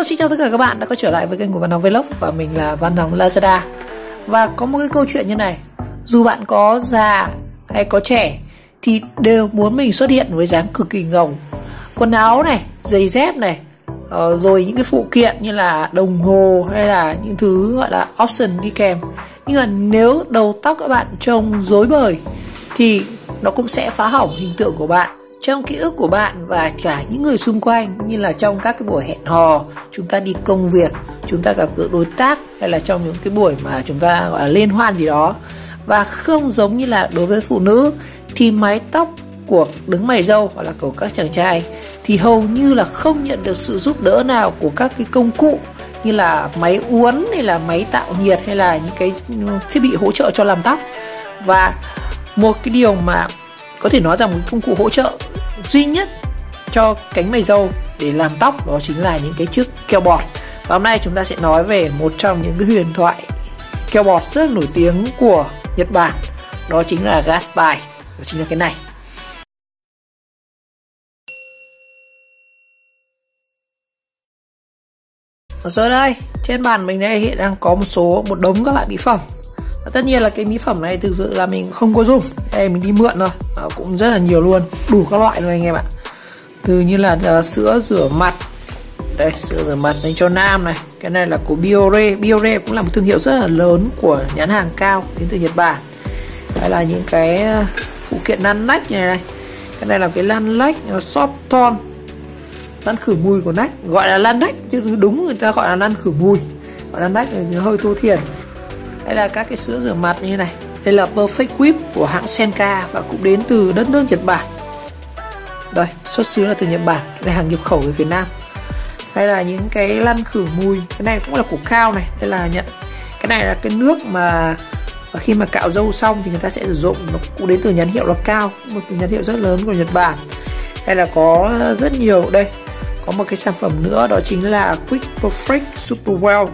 Hello, xin chào tất cả các bạn đã quay trở lại với kênh của Văn Hóng Vlog và mình là Văn Hóng Lazada. Và có một cái câu chuyện như này, dù bạn có già hay có trẻ thì đều muốn mình xuất hiện với dáng cực kỳ ngầu. Quần áo này, giày dép này, rồi những cái phụ kiện như là đồng hồ hay là những thứ gọi là option đi kèm. Nhưng mà nếu đầu tóc các bạn trông rối bời thì nó cũng sẽ phá hỏng hình tượng của bạn trong ký ức của bạn và cả những người xung quanh, như là trong các cái buổi hẹn hò, chúng ta đi công việc, chúng ta gặp gỡ đối tác, hay là trong những cái buổi mà chúng ta gọi là liên hoan gì đó. Và không giống như là đối với phụ nữ thì mái tóc của đứng mày râu hoặc là của các chàng trai thì hầu như là không nhận được sự giúp đỡ nào của các cái công cụ như là máy uốn hay là máy tạo nhiệt hay là những cái thiết bị hỗ trợ cho làm tóc. Và một cái điều mà có thể nói rằng một công cụ hỗ trợ duy nhất cho cánh mày râu để làm tóc đó chính là những cái chiếc keo bọt. Và hôm nay chúng ta sẽ nói về một trong những cái huyền thoại keo bọt rất là nổi tiếng của Nhật Bản, đó chính là Gatsby, đó chính là cái này. Rồi đây, trên bàn mình đây hiện đang có một đống các loại mỹ phẩm. Và tất nhiên là cái mỹ phẩm này thực sự là mình không có dùng, đây mình đi mượn thôi, cũng rất là nhiều luôn, đủ các loại luôn anh em ạ. Từ như là sữa rửa mặt, đây sữa rửa mặt dành cho nam này, cái này là của Biore. Biore cũng là một thương hiệu rất là lớn của nhãn hàng cao đến từ Nhật Bản. Đây là những cái phụ kiện lăn nách này, cái này là cái lăn nách Softon, lăn khử mùi của nách, gọi là lăn nách chứ đúng người ta gọi là lăn khử mùi, gọi là nách thì hơi thô thiển. Đây là các cái sữa rửa mặt như thế này, đây là Perfect Whip của hãng Senka và cũng đến từ đất nước Nhật Bản. Đây, xuất xứ là từ Nhật Bản, cái này hàng nhập khẩu về Việt Nam. Đây là những cái lăn khử mùi, cái này cũng là của Cao này, đây là cái này là cái nước mà khi mà cạo râu xong thì người ta sẽ sử dụng, nó cũng đến từ nhãn hiệu là Cao, một cái nhãn hiệu rất lớn của Nhật Bản. Đây là có rất nhiều, đây có một cái sản phẩm nữa đó chính là Quick Perfect Super Well.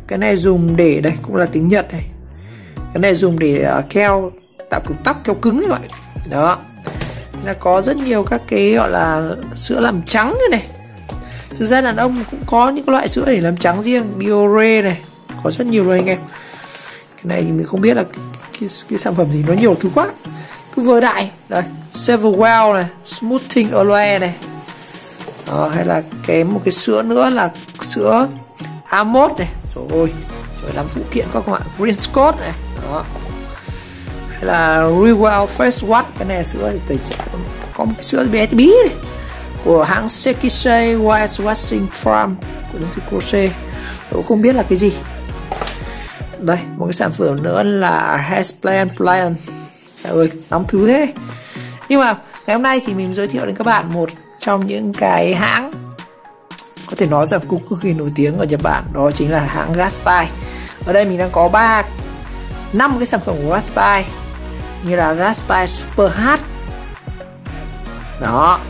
Cái này dùng để, đây cũng là tiếng Nhật này, cái này dùng để keo tạo kiểu tóc keo cứng như vậy đó. Là có rất nhiều các cái gọi là sữa làm trắng như này. Thực ra đàn ông cũng có những loại sữa để làm trắng riêng, Biore này, có rất nhiều rồi anh em. Cái này thì mình không biết là cái sản phẩm gì, nó nhiều thứ quá, cứ vơ đại. Đây, Severwell này, Smoothing Aloe này đó, hay là một cái sữa nữa là sữa Amos này, rồi làm phụ kiện các bạn, Green Scott này đó, hay là Rewell Face Wash, cái này là sữa thì tẩy trẻ, có một cái sữa bé tí bí này của hãng Sekisei White Washing Farm của công ty Crochet, tôi không biết là cái gì. Đây một cái sản phẩm nữa là Hairspray Plan, ơi nóng thứ thế. Nhưng mà ngày hôm nay thì mình giới thiệu đến các bạn một trong những cái hãng có thể nói rằng cũng cực kỳ nổi tiếng ở Nhật Bản, đó chính là hãng Gatsby. Ở đây mình đang có 5 cái sản phẩm của Gatsby, như là Gatsby Super Hard đó,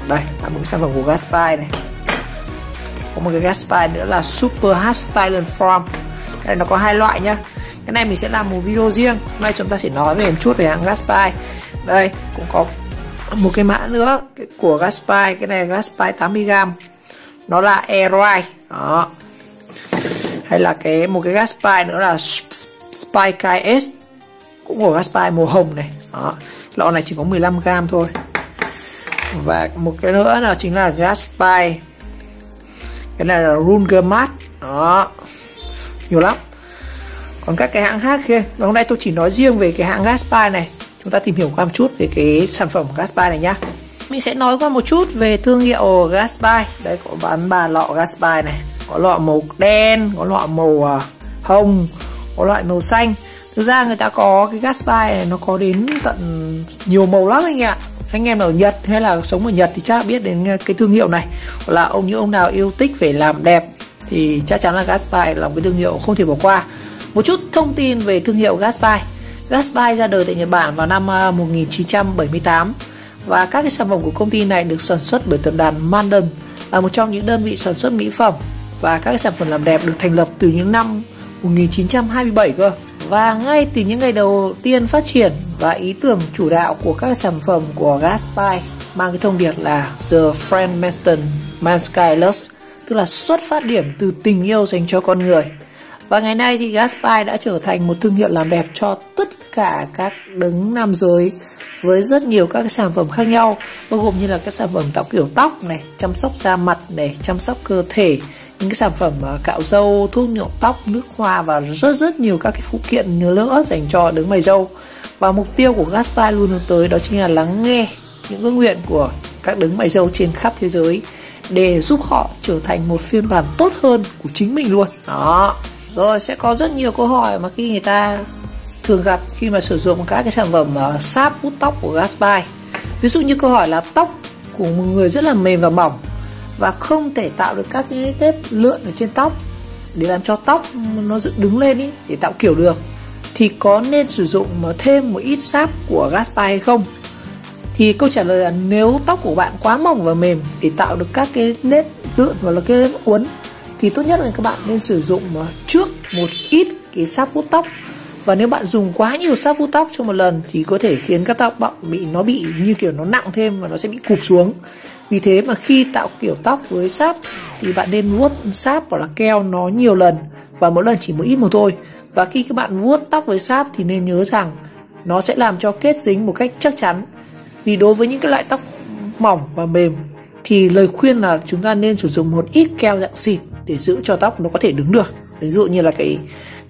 đây là một cái sản phẩm của Gatsby này. Có một cái Gatsby nữa là Super Hard Styling Foam. Đây nó có hai loại nhá, cái này mình sẽ làm một video riêng. Hôm nay chúng ta sẽ nói về một chút về hãng Gatsby. Đây cũng có một cái mã nữa của Gatsby, cái này là Gatsby 80g, nó là Air Dry đó. Hay là một cái Gatsby nữa là Spike S, cũng của Gatsby màu hồng này đó. Lọ này chỉ có 15g thôi. Và một cái nữa là chính là Gatsby, cái này là Runger Matte đó, nhiều lắm. Còn các cái hãng khác kia, và hôm nay tôi chỉ nói riêng về cái hãng Gatsby này. Chúng ta tìm hiểu qua một chút về cái sản phẩm Gatsby này nhá. Mình sẽ nói qua một chút về thương hiệu Gatsby. Đây có bán 3 lọ Gatsby này, có lọ màu đen, có lọ màu hồng, có loại màu xanh. Thực ra người ta có cái Gatsby này nó có đến tận nhiều màu lắm anh ạ. Anh em ở Nhật hay là sống ở Nhật thì chắc biết đến cái thương hiệu này, hoặc là những ông nào yêu thích về làm đẹp thì chắc chắn là Gatsby là một cái thương hiệu không thể bỏ qua. Một chút thông tin về thương hiệu Gatsby. Gatsby ra đời tại Nhật Bản vào năm 1978 và các cái sản phẩm của công ty này được sản xuất bởi tập đoàn Mandan, là một trong những đơn vị sản xuất mỹ phẩm và các cái sản phẩm làm đẹp được thành lập từ những năm 1927 cơ. Và ngay từ những ngày đầu tiên phát triển và ý tưởng chủ đạo của các sản phẩm của Gatsby mang cái thông điệp là The Friend Manston Man's Sky Lust, tức là xuất phát điểm từ tình yêu dành cho con người. Và ngày nay thì Gatsby đã trở thành một thương hiệu làm đẹp cho tất cả các đấng nam giới với rất nhiều các cái sản phẩm khác nhau, bao gồm như là các sản phẩm tạo kiểu tóc này, chăm sóc da mặt này, chăm sóc cơ thể, những cái sản phẩm cạo râu, thuốc nhuộm tóc, nước hoa và rất nhiều các cái phụ kiện nữa dành cho đấng mày râu. Và mục tiêu của Gatsby luôn hướng tới đó chính là lắng nghe những ước nguyện của các đấng mày râu trên khắp thế giới để giúp họ trở thành một phiên bản tốt hơn của chính mình luôn. Đó. Rồi sẽ có rất nhiều câu hỏi mà khi người ta thường gặp khi mà sử dụng các cái sản phẩm sáp hút tóc của Gatsby. Ví dụ như câu hỏi là tóc của một người rất là mềm và mỏng và không thể tạo được các cái nếp lượn ở trên tóc để làm cho tóc nó dựng đứng lên ý, để tạo kiểu được, thì có nên sử dụng thêm một ít sáp của Gatsby hay không? Thì câu trả lời là nếu tóc của bạn quá mỏng và mềm để tạo được các cái nếp lượn hoặc là cái nếp uốn thì tốt nhất là các bạn nên sử dụng trước một ít cái sáp hút tóc. Và nếu bạn dùng quá nhiều sáp hút tóc trong một lần thì có thể khiến các tóc bạn bị như kiểu nó nặng thêm và nó sẽ bị cụp xuống. Vì thế mà khi tạo kiểu tóc với sáp thì bạn nên vuốt sáp hoặc là keo nó nhiều lần và mỗi lần chỉ một ít một thôi. Và khi các bạn vuốt tóc với sáp thì nên nhớ rằng nó sẽ làm cho kết dính một cách chắc chắn. Vì đối với những cái loại tóc mỏng và mềm thì lời khuyên là chúng ta nên sử dụng một ít keo dạng xịt để giữ cho tóc nó có thể đứng được. Ví dụ như là cái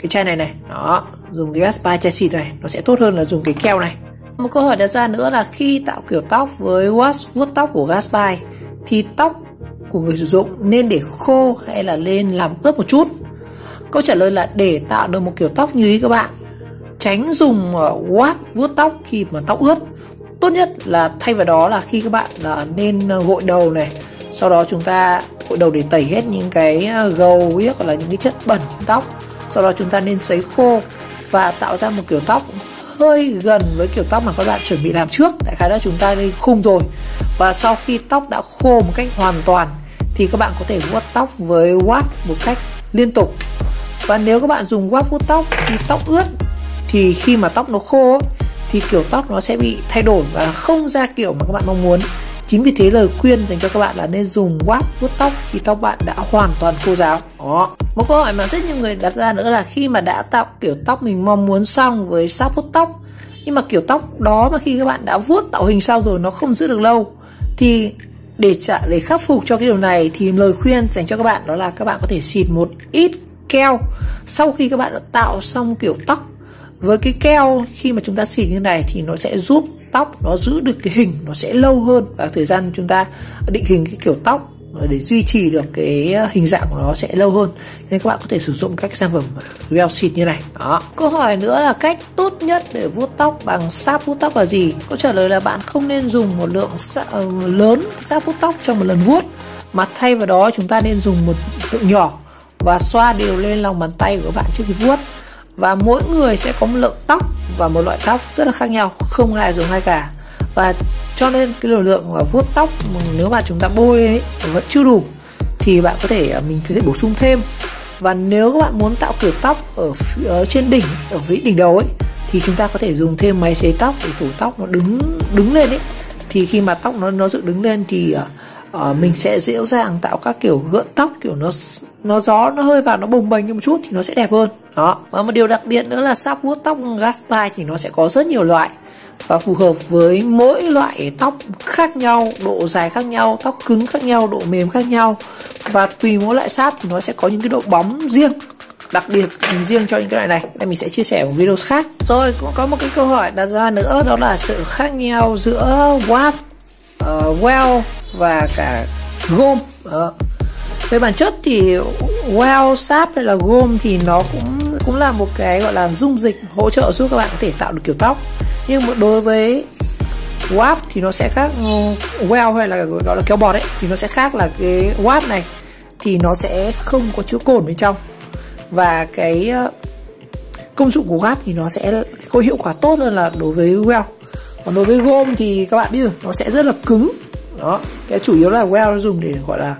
chai này đó, dùng cái Gatsby chai xịt này nó sẽ tốt hơn là dùng cái keo này. Một câu hỏi đặt ra nữa là khi tạo kiểu tóc với wash vuốt tóc của Gatsby thì tóc của người sử dụng nên để khô hay là nên làm ướt một chút? Câu trả lời là để tạo được một kiểu tóc như ý các bạn, tránh dùng wash vuốt tóc khi mà tóc ướt. Tốt nhất là thay vào đó là khi các bạn nên gội đầu này, sau đó chúng ta gội đầu để tẩy hết những cái gầu huyết hoặc là những cái chất bẩn trên tóc. Sau đó chúng ta nên sấy khô và tạo ra một kiểu tóc hơi gần với kiểu tóc mà các bạn chuẩn bị làm trước. Đại khái là chúng ta lên khung rồi. Và sau khi tóc đã khô một cách hoàn toàn thì các bạn có thể vuốt tóc với wash một cách liên tục. Và nếu các bạn dùng wash vuốt tóc thì tóc ướt thì khi mà tóc nó khô thì kiểu tóc nó sẽ bị thay đổi và không ra kiểu mà các bạn mong muốn. Chính vì thế lời khuyên dành cho các bạn là nên dùng wash vuốt tóc khi tóc bạn đã hoàn toàn khô ráo. Đó. Một câu hỏi mà rất nhiều người đặt ra nữa là khi mà đã tạo kiểu tóc mình mong muốn xong với sáp hút tóc, nhưng mà kiểu tóc đó mà khi các bạn đã vuốt tạo hình xong rồi nó không giữ được lâu, thì để khắc phục cho cái điều này thì lời khuyên dành cho các bạn đó là các bạn có thể xịt một ít keo sau khi các bạn đã tạo xong kiểu tóc. Với cái keo khi mà chúng ta xịt như này thì nó sẽ giúp tóc nó giữ được cái hình nó sẽ lâu hơn, và thời gian chúng ta định hình cái kiểu tóc để duy trì được cái hình dạng của nó sẽ lâu hơn. Nên các bạn có thể sử dụng các sản phẩm gel xịt như này. Đó. Câu hỏi nữa là cách tốt nhất để vuốt tóc bằng sáp hút tóc là gì? Câu trả lời là bạn không nên dùng một lượng lớn sáp hút tóc trong một lần vuốt, mà thay vào đó chúng ta nên dùng một lượng nhỏ và xoa đều lên lòng bàn tay của bạn trước khi vuốt. Và mỗi người sẽ có một lượng tóc và một loại tóc rất là khác nhau, không ai dùng hai cả. Và cho nên cái liều lượng vuốt tóc nếu mà chúng ta bôi ấy vẫn chưa đủ thì bạn có thể mình có thể bổ sung thêm. Và nếu các bạn muốn tạo kiểu tóc ở trên đỉnh, ở phía đỉnh đầu ấy, thì chúng ta có thể dùng thêm máy sấy tóc để thủ tóc nó đứng lên ấy. Thì khi mà tóc nó dựng đứng lên thì mình sẽ dễ dàng tạo các kiểu gợn tóc, kiểu nó gió nó hơi vào nó bồng bềnh một chút thì nó sẽ đẹp hơn. Đó. Và một điều đặc biệt nữa là sáp vuốt tóc Gatsby thì nó sẽ có rất nhiều loại và phù hợp với mỗi loại tóc khác nhau, độ dài khác nhau, tóc cứng khác nhau, độ mềm khác nhau, và tùy mỗi loại sáp thì nó sẽ có những cái độ bóng riêng, đặc biệt riêng cho những cái loại này. Đây mình sẽ chia sẻ ở video khác. Rồi cũng có một cái câu hỏi đặt ra nữa, đó là sự khác nhau giữa wash, well và cả gôm. Về bản chất thì well, sáp hay là gôm thì nó cũng là một cái gọi là dung dịch hỗ trợ giúp các bạn có thể tạo được kiểu tóc. Nhưng mà đối với wash thì nó sẽ khác, well hay là gọi là keo bọt ấy thì nó sẽ khác, là cái wash này thì nó sẽ không có chứa cồn bên trong, và cái công dụng của wash thì nó sẽ có hiệu quả tốt hơn là đối với well. Còn đối với gôm thì các bạn biết rồi, nó sẽ rất là cứng. Đó, cái chủ yếu là well dùng để gọi là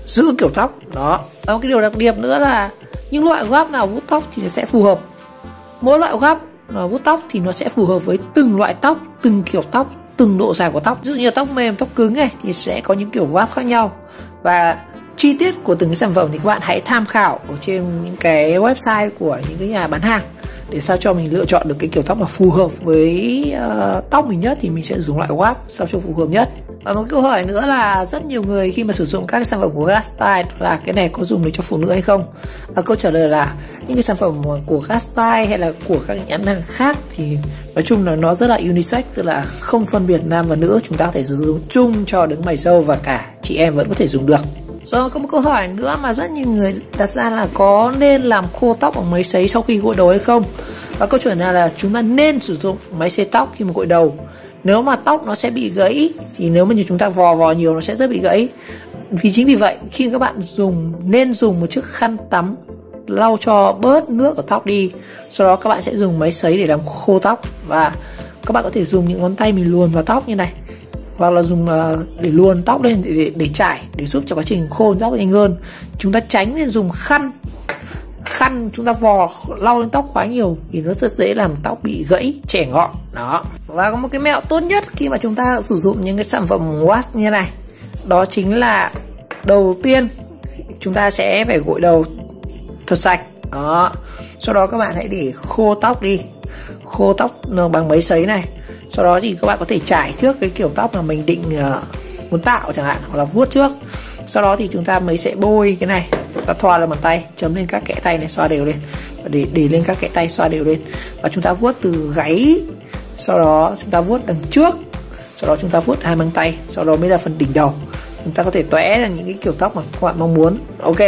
giữ kiểu tóc. Đó. Và một cái điều đặc biệt nữa là những loại wash nào vuốt tóc thì nó sẽ phù hợp. Mỗi loại wash vuốt tóc thì nó sẽ phù hợp với từng loại tóc, từng kiểu tóc, từng độ dài của tóc. Ví dụ như tóc mềm, tóc cứng này thì sẽ có những kiểu wash khác nhau. Và chi tiết của từng cái sản phẩm thì các bạn hãy tham khảo ở trên những cái website của những cái nhà bán hàng, để sao cho mình lựa chọn được cái kiểu tóc mà phù hợp với tóc mình nhất thì mình sẽ dùng loại watt sao cho phù hợp nhất. Và một câu hỏi nữa là rất nhiều người khi mà sử dụng các cái sản phẩm của Gasstyle là cái này có dùng để cho phụ nữ hay không? Và câu trả lời là những cái sản phẩm của Gasstyle hay là của các nhãn hàng khác thì nói chung là nó rất là unisex, tức là không phân biệt nam và nữ, chúng ta có thể sử dụng chung cho đứng mày râu và cả chị em vẫn có thể dùng được. Rồi có một câu hỏi nữa mà rất nhiều người đặt ra là có nên làm khô tóc bằng máy sấy sau khi gội đầu hay không? Và câu trả lời là chúng ta nên sử dụng máy sấy tóc khi mà gội đầu. Nếu mà tóc nó sẽ bị gãy thì nếu mà chúng ta vò nhiều nó sẽ rất bị gãy. Chính vì vậy khi các bạn nên dùng một chiếc khăn tắm lau cho bớt nước ở tóc đi. Sau đó các bạn sẽ dùng máy sấy để làm khô tóc, và các bạn có thể dùng những ngón tay mình luồn vào tóc như này, hoặc là dùng để luồn tóc lên để chải, để giúp cho quá trình khô tóc nhanh hơn. Chúng ta tránh nên dùng khăn chúng ta vò lau lên tóc quá nhiều thì nó rất dễ làm tóc bị gãy, chẻ ngọn đó. Và có một cái mẹo tốt nhất khi mà chúng ta sử dụng những cái sản phẩm wash như này, đó chính là đầu tiên chúng ta sẽ phải gội đầu thật sạch đó. Sau đó các bạn hãy để khô tóc đi, khô tóc bằng máy sấy này. Sau đó thì các bạn có thể trải trước cái kiểu tóc mà mình định muốn tạo chẳng hạn, hoặc là vuốt trước. Sau đó thì chúng ta mới sẽ bôi cái này, ta thoa lên bàn tay, chấm lên các kẽ tay này, xoa đều lên, để lên các kẽ tay, xoa đều lên, và chúng ta vuốt từ gáy, sau đó chúng ta vuốt đằng trước, sau đó chúng ta vuốt hai bàn tay, sau đó mới là phần đỉnh đầu. Chúng ta có thể tóe ra những cái kiểu tóc mà các bạn mong muốn. Ok.